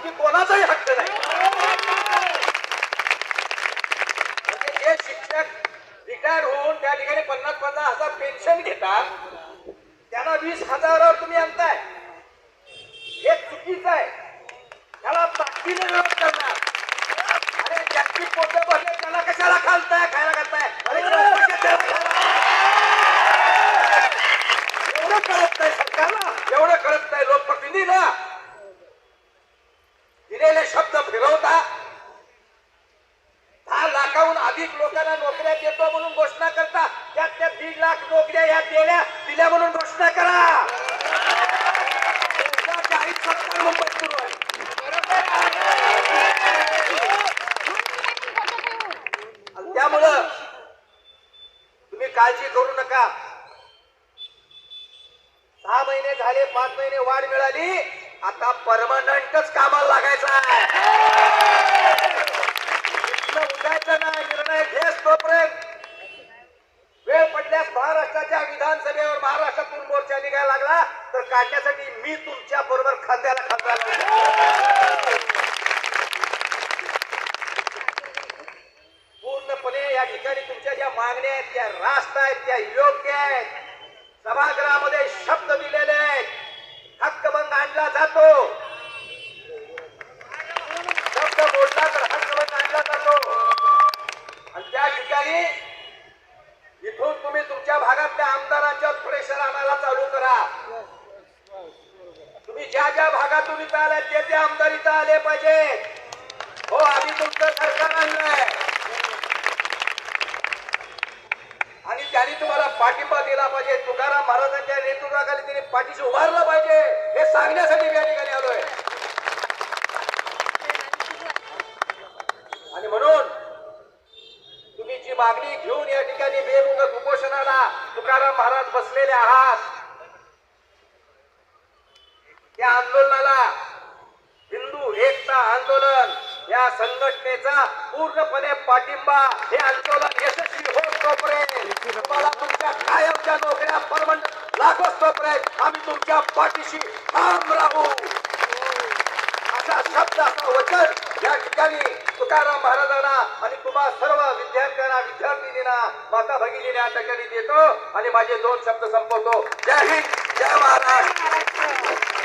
बाकी कोणाचाही हक्क नाही. जे शिक्षक रिटायर होऊन त्या ठिकाणी 50,000 पेन्शन घेतात त्यांना 20,000वर तुम्ही आणताय, हे चुकीचं आहे. त्याला ताकदीने विरोध करणार. अरे ज्यांची पोटं भरले त्याला कशाला खालताय, खायला घालताय? अरे एवढं कळत नाही सरकारला, एवढं कळत नाही लोकप्रतिनिधीला. दिलेले शब्द फिरवता. 10 लाखाहून अधिक लोकांना नोकऱ्या देतो म्हणून घोषणा करता, त्यात त्या 1.5 लाख नोकऱ्या या दिल्या म्हणून घोषणा करा. जाहीर सरकार मुंबईत सुरू आहे. त्यामुळं तुम्ही काळजी करू नका. 6 महिने झाले, 5 महिने वाढ मिळाली, आता परमनंटच कामाला लागायचं आहे. उठायचं नाही, निर्णय घेस तोपर्यंत. वेळ पडल्यास महाराष्ट्राच्या विधानसभेवर महाराष्ट्रातून मोर्चा निघायला लागला तर काढण्यासाठी मी तुमच्या बरोबर खांद्याला खांदा पूर्णपणे या ठिकाणी तुमच्या ज्या मागण्या आहेत त्या रास्त आहेत, त्या योग्य आहेत. सभागृहामध्ये शब्द दिलेले आहेत. हक्कभंग आणला जातो, शब्द बोलला तर हक्कभंग आणला जातो. आणि त्या ठिकाणी इथून तुम्ही तुमच्या भागातल्या आमदारांच्या प्रेशर आणायला चालू करा. तुम्ही ज्या ज्या भागातून इथं आलाय ते आमदार इथं आले पाहिजे. हो, आम्ही तुमचं सरकार आणलंय आणि त्यांनी तुम्हाला पाठिंबा दिला पाहिजे. तुकाराम महाराजांच्या नेतृत्वाखाली त्यांनी पाठीशी उभारलं पाहिजे, हे सांगण्यासाठी मी या ठिकाणी आलोय. आणि म्हणून तुम्ही जी मागणी घेऊन या ठिकाणी बेमुदत उपोषणाला तुकाराम महाराज बसलेले आहात, त्या आंदोलनाला हिंदू एकता आंदोलन या संघटनेचा पूर्णपणे पाठिंबा. हे आंदोलन यशस्वी होत तोपर्यंत, तुम्हाला तुमच्या कायमच्या नोकऱ्या परमनंट लागत तोपर्यंत आम्ही तुमच्या पाठीशी ठाम राहू. असा शब्द, असा वचन या ठिकाणी तुकाराम महाराजांना आणि तुम्हा सर्व विद्यार्थ्यांना, विद्यार्थिनींना, माता भगिनींना या ठिकाणी देतो आणि माझे 2 शब्द संपवतो. जय हिंद, जय महाराष्ट्र.